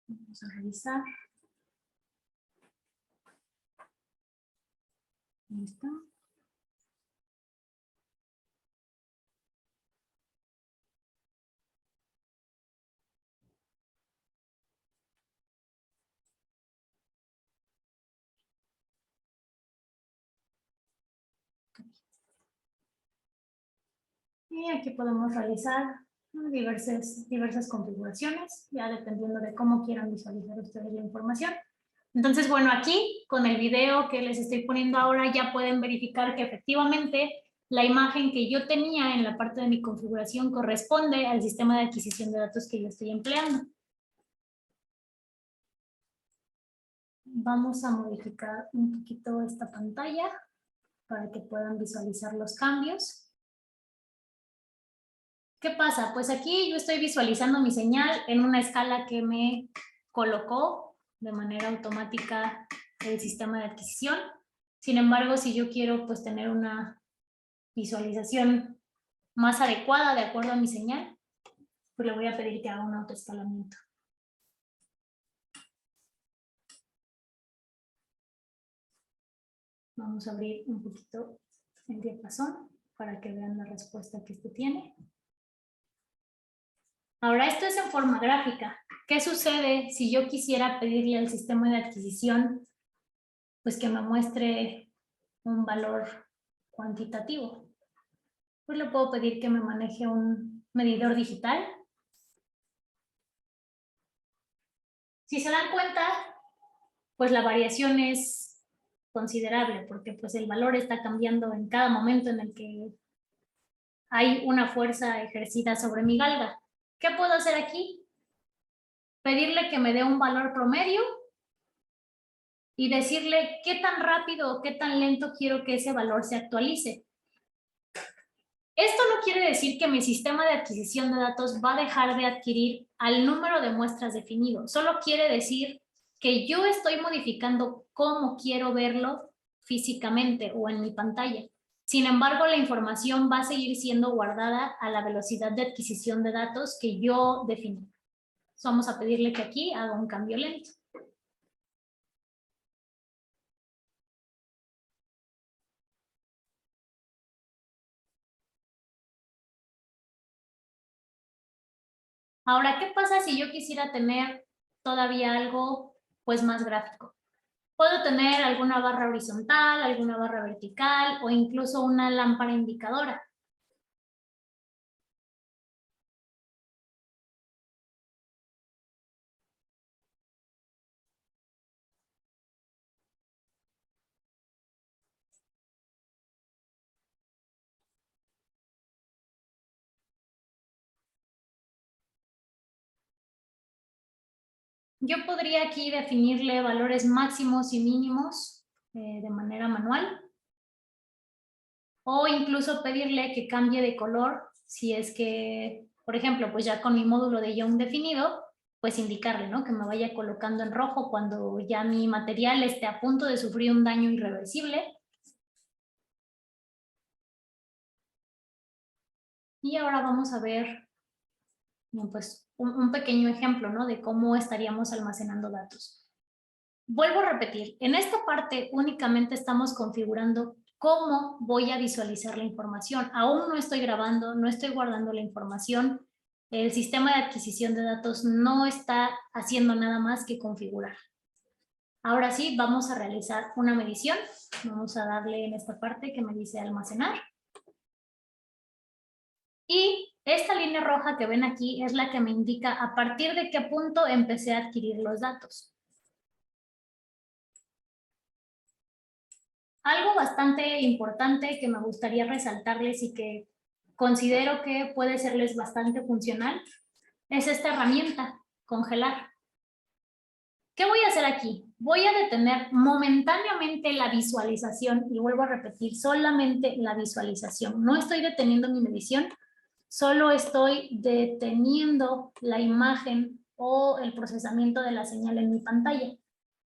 Vamos a revisar. Ahí está. Y aquí podemos realizar diversas configuraciones, ya dependiendo de cómo quieran visualizar ustedes la información. Entonces, bueno, aquí con el video que les estoy poniendo ahora ya pueden verificar que efectivamente la imagen que yo tenía en la parte de mi configuración corresponde al sistema de adquisición de datos que yo estoy empleando. Vamos a modificar un poquito esta pantalla para que puedan visualizar los cambios. ¿Qué pasa? Pues aquí yo estoy visualizando mi señal en una escala que me colocó de manera automática el sistema de adquisición. Sin embargo, si yo quiero pues tener una visualización más adecuada de acuerdo a mi señal, pues le voy a pedir que haga un autoescalamiento. Vamos a abrir un poquito el diapasón para que vean la respuesta que este tiene. Ahora, esto es en forma gráfica. ¿Qué sucede si yo quisiera pedirle al sistema de adquisición pues que me muestre un valor cuantitativo? Pues le puedo pedir que me maneje un medidor digital. Si se dan cuenta, pues la variación es considerable porque pues el valor está cambiando en cada momento en el que hay una fuerza ejercida sobre mi galga. ¿Qué puedo hacer aquí? Pedirle que me dé un valor promedio y decirle qué tan rápido o qué tan lento quiero que ese valor se actualice. Esto no quiere decir que mi sistema de adquisición de datos va a dejar de adquirir al número de muestras definido. Solo quiere decir que yo estoy modificando cómo quiero verlo físicamente o en mi pantalla. Sin embargo, la información va a seguir siendo guardada a la velocidad de adquisición de datos que yo definí. Vamos a pedirle que aquí haga un cambio lento. Ahora, ¿qué pasa si yo quisiera tener todavía algo pues más gráfico? Puedo tener alguna barra horizontal, alguna barra vertical o incluso una lámpara indicadora. Yo podría aquí definirle valores máximos y mínimos de manera manual. o incluso pedirle que cambie de color si es que, por ejemplo, pues ya con mi módulo de Young definido, pues indicarle, ¿no? Que me vaya colocando en rojo cuando ya mi material esté a punto de sufrir un daño irreversible. Y ahora vamos a ver, pues, un pequeño ejemplo, ¿no? De cómo estaríamos almacenando datos. Vuelvo a repetir, en esta parte únicamente estamos configurando cómo voy a visualizar la información. Aún no estoy grabando, no estoy guardando la información. El sistema de adquisición de datos no está haciendo nada más que configurar. Ahora sí, vamos a realizar una medición. Vamos a darle en esta parte que me dice almacenar. Y esta línea roja que ven aquí es la que me indica a partir de qué punto empecé a adquirir los datos. Algo bastante importante que me gustaría resaltarles y que considero que puede serles bastante funcional es esta herramienta, congelar. ¿Qué voy a hacer aquí? Voy a detener momentáneamente la visualización y vuelvo a repetir, solamente la visualización. No estoy deteniendo mi medición, solo estoy deteniendo la imagen o el procesamiento de la señal en mi pantalla.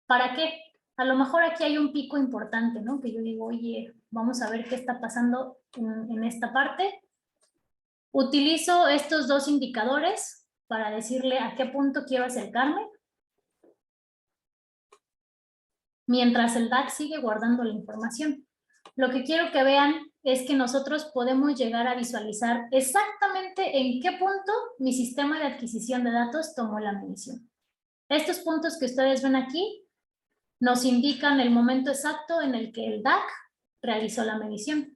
¿Para qué? A lo mejor aquí hay un pico importante, ¿no? Que yo digo, oye, vamos a ver qué está pasando en esta parte. Utilizo estos dos indicadores para decirle a qué punto quiero acercarme. Mientras el DAC sigue guardando la información. Lo que quiero que vean es que nosotros podemos llegar a visualizar exactamente en qué punto mi sistema de adquisición de datos tomó la medición. Estos puntos que ustedes ven aquí nos indican el momento exacto en el que el DAC realizó la medición.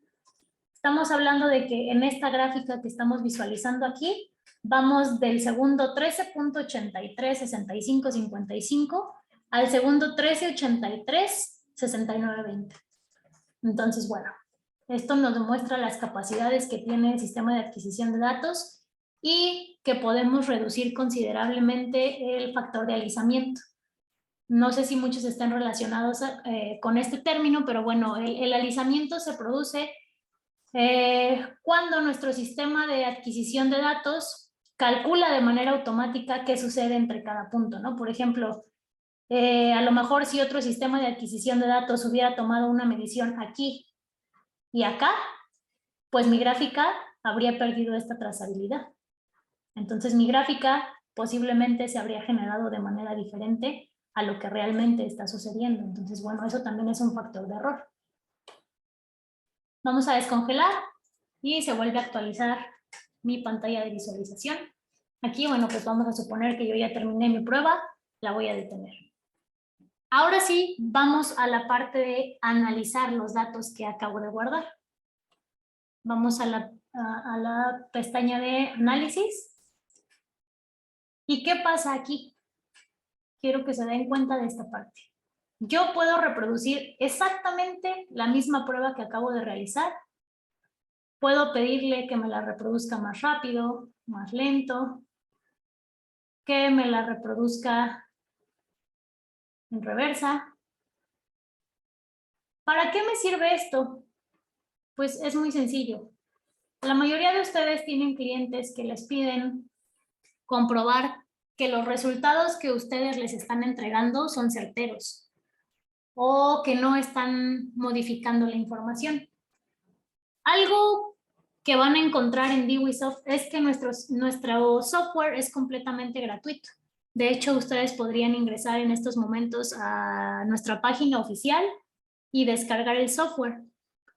Estamos hablando de que en esta gráfica que estamos visualizando aquí, vamos del segundo 13.836555 al segundo 13.836920. Entonces, bueno, esto nos demuestra las capacidades que tiene el sistema de adquisición de datos y que podemos reducir considerablemente el factor de alisamiento. No sé si muchos estén relacionados con este término, pero bueno, el alisamiento se produce cuando nuestro sistema de adquisición de datos calcula de manera automática qué sucede entre cada punto, ¿no? Por ejemplo, a lo mejor si otro sistema de adquisición de datos hubiera tomado una medición aquí y acá, pues mi gráfica habría perdido esta trazabilidad. Entonces mi gráfica posiblemente se habría generado de manera diferente a lo que realmente está sucediendo. Entonces, bueno, eso también es un factor de error. Vamos a descongelar y se vuelve a actualizar mi pantalla de visualización. Aquí, bueno, pues vamos a suponer que yo ya terminé mi prueba, la voy a detener. Ahora sí, vamos a la parte de analizar los datos que acabo de guardar. Vamos a la pestaña de análisis. ¿Y qué pasa aquí? Quiero que se den cuenta de esta parte. Yo puedo reproducir exactamente la misma prueba que acabo de realizar. Puedo pedirle que me la reproduzca más rápido, más lento, que me la reproduzca en reversa. ¿Para qué me sirve esto? Pues es muy sencillo. La mayoría de ustedes tienen clientes que les piden comprobar que los resultados que ustedes les están entregando son certeros o que no están modificando la información. Algo que van a encontrar en DWISoft es que nuestro software es completamente gratuito. De hecho, ustedes podrían ingresar en estos momentos a nuestra página oficial y descargar el software.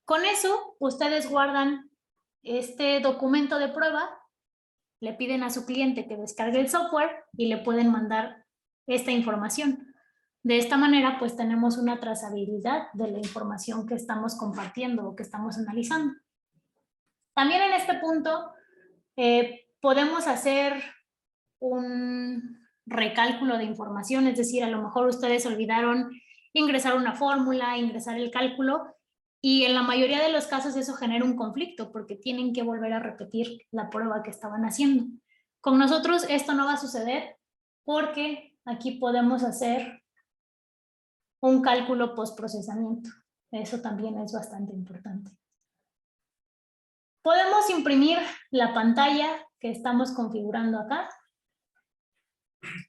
Con eso, ustedes guardan este documento de prueba, le piden a su cliente que descargue el software y le pueden mandar esta información. De esta manera, pues tenemos una trazabilidad de la información que estamos compartiendo o que estamos analizando. También en este punto podemos hacer un recálculo de información, es decir, a lo mejor ustedes olvidaron ingresar una fórmula, ingresar el cálculo, y en la mayoría de los casos eso genera un conflicto porque tienen que volver a repetir la prueba que estaban haciendo. Con nosotros esto no va a suceder porque aquí podemos hacer un cálculo postprocesamiento. Eso también es bastante importante. Podemos imprimir la pantalla que estamos configurando acá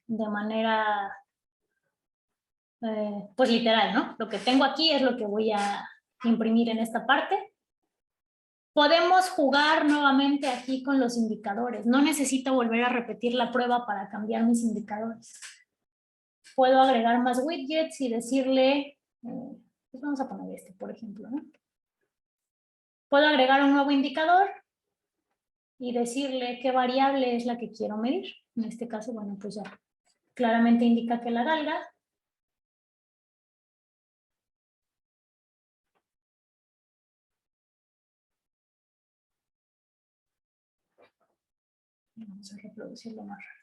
de manera, pues literal, ¿no? Lo que tengo aquí es lo que voy a imprimir en esta parte. Podemos jugar nuevamente aquí con los indicadores. No necesito volver a repetir la prueba para cambiar mis indicadores. Puedo agregar más widgets y decirle, pues vamos a poner este, por ejemplo, ¿no? Puedo agregar un nuevo indicador y decirle qué variable es la que quiero medir. En este caso, bueno, pues ya claramente indica que la galga. Vamos a reproducirlo más rápido.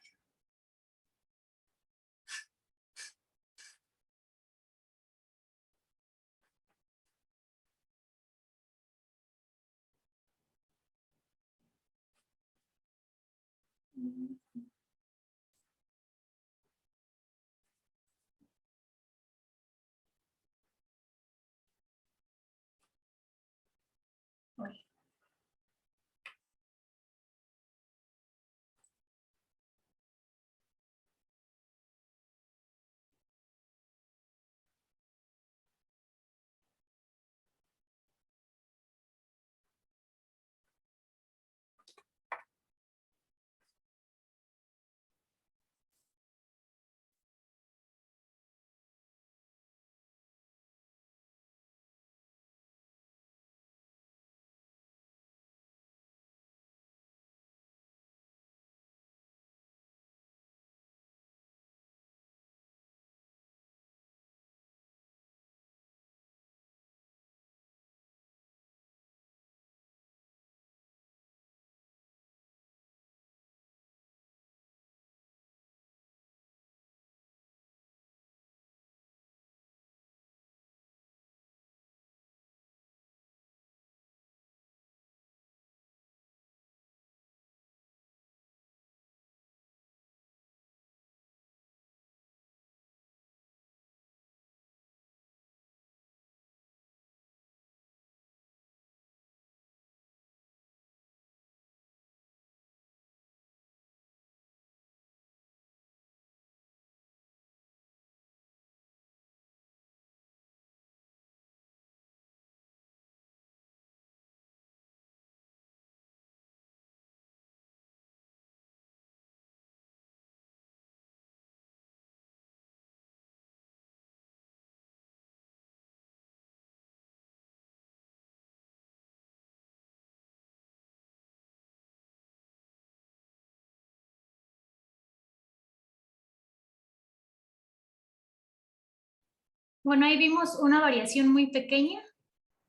Bueno, ahí vimos una variación muy pequeña.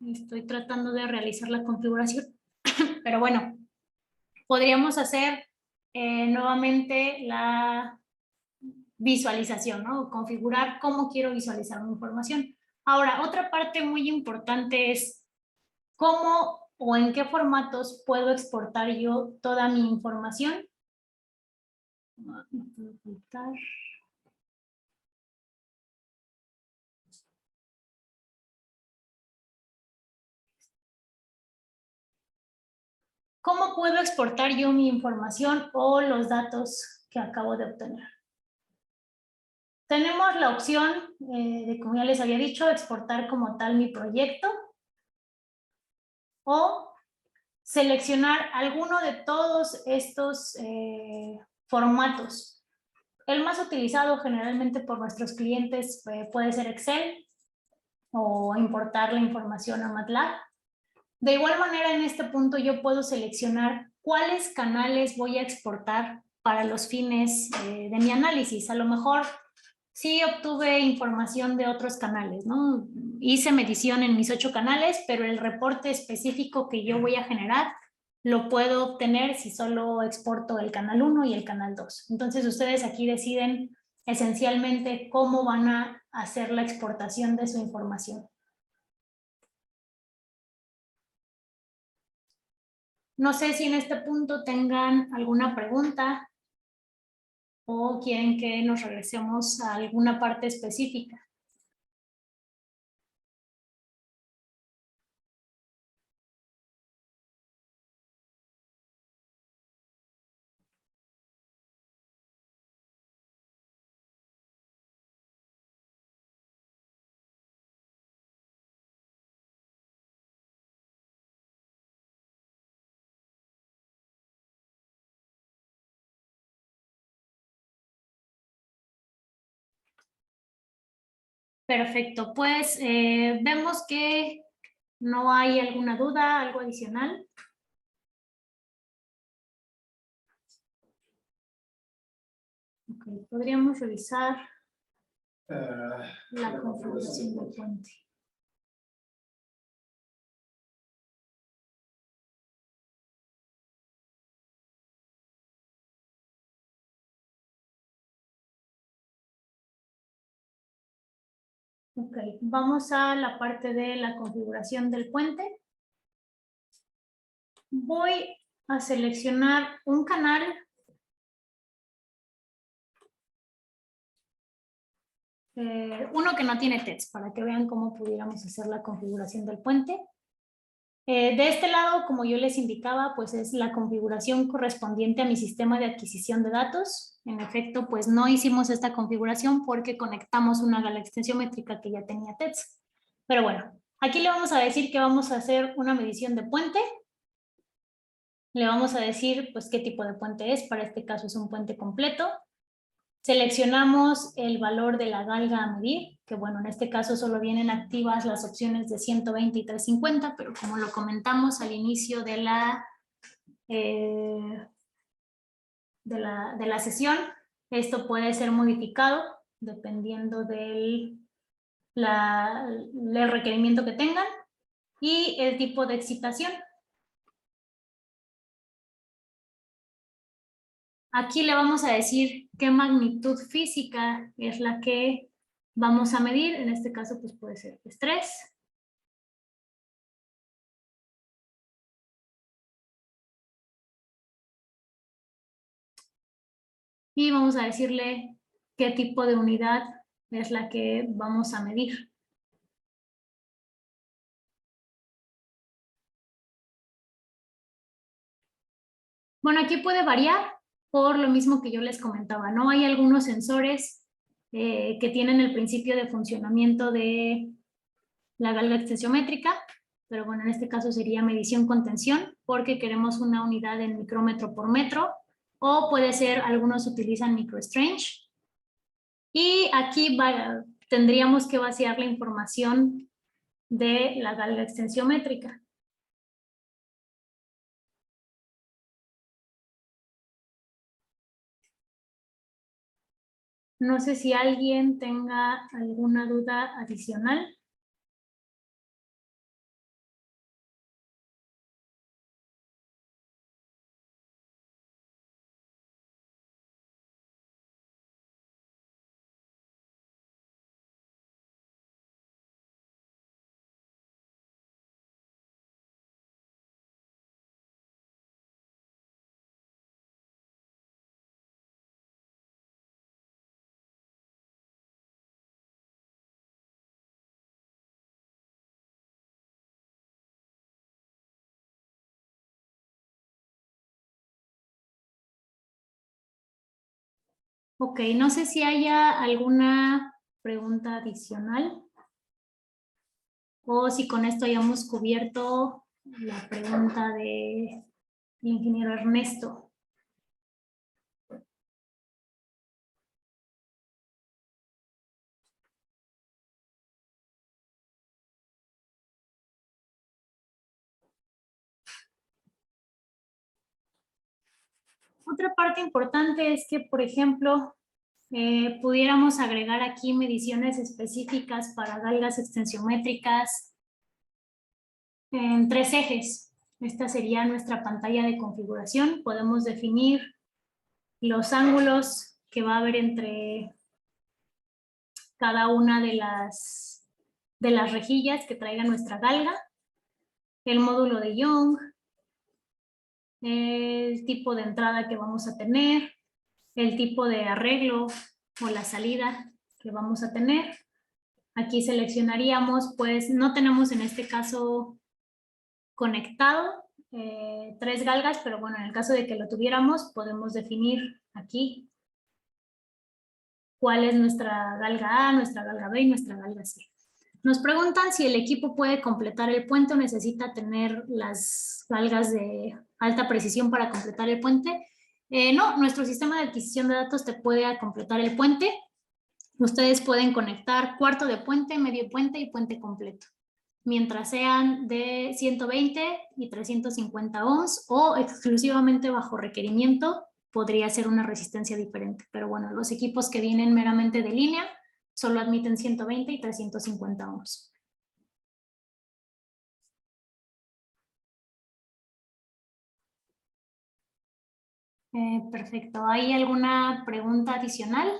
Estoy tratando de realizar la configuración, pero bueno, podríamos hacer nuevamente la visualización, ¿no? Configurar cómo quiero visualizar mi información. Ahora, otra parte muy importante es cómo o en qué formatos puedo exportar yo toda mi información. No puedo ocultar. ¿Cómo puedo exportar yo mi información o los datos que acabo de obtener? Tenemos la opción de, como ya les había dicho, exportar como tal mi proyecto o seleccionar alguno de todos estos formatos. El más utilizado generalmente por nuestros clientes puede ser Excel o importar la información a MATLAB. De igual manera, en este punto yo puedo seleccionar cuáles canales voy a exportar para los fines de mi análisis. A lo mejor sí obtuve información de otros canales, ¿no? Hice medición en mis 8 canales, pero el reporte específico que yo voy a generar lo puedo obtener si solo exporto el canal 1 y el canal 2. Entonces ustedes aquí deciden esencialmente cómo van a hacer la exportación de su información. No sé si en este punto tengan alguna pregunta o quieren que nos regresemos a alguna parte específica. Perfecto, pues vemos que no hay alguna duda, algo adicional. Okay, podríamos revisar la configuración del puente. Ok, vamos a la parte de la configuración del puente. Voy a seleccionar un canal. Uno que no tiene TEDS, para que vean cómo pudiéramos hacer la configuración del puente. De este lado, como yo les indicaba, pues es la configuración correspondiente a mi sistema de adquisición de datos. En efecto, pues no hicimos esta configuración porque conectamos una gala extensiométrica que ya tenía TEDS. Pero bueno, aquí le vamos a decir que vamos a hacer una medición de puente. Le vamos a decir pues qué tipo de puente es. Para este caso es un puente completo. Seleccionamos el valor de la galga a medir, que bueno, en este caso solo vienen activas las opciones de 120 y 350, pero como lo comentamos al inicio de la sesión, esto puede ser modificado dependiendo del el requerimiento que tengan y el tipo de excitación. Aquí le vamos a decir qué magnitud física es la que vamos a medir. En este caso, pues puede ser estrés. Y vamos a decirle qué tipo de unidad es la que vamos a medir. Bueno, aquí puede variar por lo mismo que yo les comentaba, ¿no? Hay algunos sensores que tienen el principio de funcionamiento de la galga extensiométrica, pero bueno, en este caso sería medición con tensión porque queremos una unidad en micrómetro por metro, o puede ser, algunos utilizan microstrange. Y aquí tendríamos que vaciar la información de la galga extensiométrica. No sé si alguien tenga alguna duda adicional. Ok, no sé si haya alguna pregunta adicional o si con esto hayamos cubierto la pregunta del ingeniero Ernesto. Otra parte importante es que, por ejemplo, pudiéramos agregar aquí mediciones específicas para galgas extensiométricas en 3 ejes. Esta sería nuestra pantalla de configuración. Podemos definir los ángulos que va a haber entre cada una de las rejillas que traiga nuestra galga, el módulo de Young, el tipo de entrada que vamos a tener, el tipo de arreglo o la salida que vamos a tener. Aquí seleccionaríamos, pues no tenemos en este caso conectado 3 galgas, pero bueno, en el caso de que lo tuviéramos, podemos definir aquí cuál es nuestra galga A, nuestra galga B y nuestra galga C. Nos preguntan si el equipo puede completar el puente o necesita tener las galgas de alta precisión para completar el puente. No, nuestro sistema de adquisición de datos te puede completar el puente. Ustedes pueden conectar cuarto de puente, medio puente y puente completo, mientras sean de 120 y 350 ohms o exclusivamente bajo requerimiento, podría ser una resistencia diferente. Pero bueno, los equipos que vienen meramente de línea solo admiten 120 y 350 ohms. Perfecto. ¿Hay alguna pregunta adicional?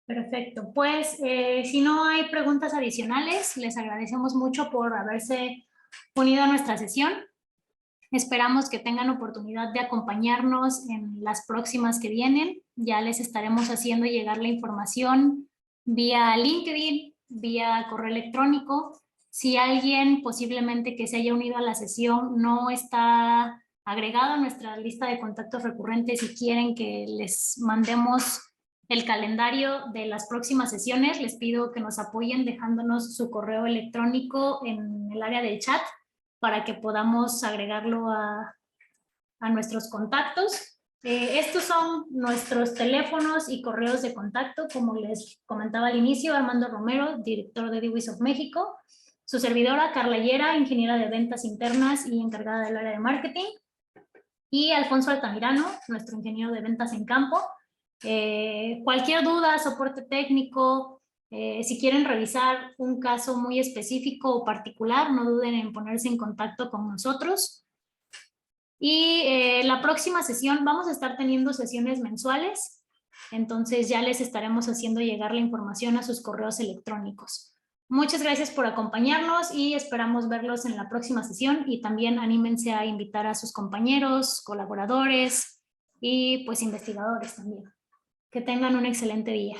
Perfecto, pues si no hay preguntas adicionales, les agradecemos mucho por haberse unido a nuestra sesión. Esperamos que tengan oportunidad de acompañarnos en las próximas que vienen. Ya les estaremos haciendo llegar la información vía LinkedIn, vía correo electrónico. Si alguien posiblemente que se haya unido a la sesión no está agregado a nuestra lista de contactos recurrentes y quieren que les mandemos el calendario de las próximas sesiones, les pido que nos apoyen dejándonos su correo electrónico en el área del chat para que podamos agregarlo a nuestros contactos. Estos son nuestros teléfonos y correos de contacto, como les comentaba al inicio, Armando Romero, director de DWIS of México, su servidora Carla Llera, ingeniera de ventas internas y encargada del área de marketing, y Alfonso Altamirano, nuestro ingeniero de ventas en campo. Cualquier duda, soporte técnico, si quieren revisar un caso muy específico o particular, no duden en ponerse en contacto con nosotros. Y la próxima sesión, vamos a estar teniendo sesiones mensuales, entonces ya les estaremos haciendo llegar la información a sus correos electrónicos. Muchas gracias por acompañarnos y esperamos verlos en la próxima sesión, y también anímense a invitar a sus compañeros, colaboradores y pues investigadores también. Que tengan un excelente día.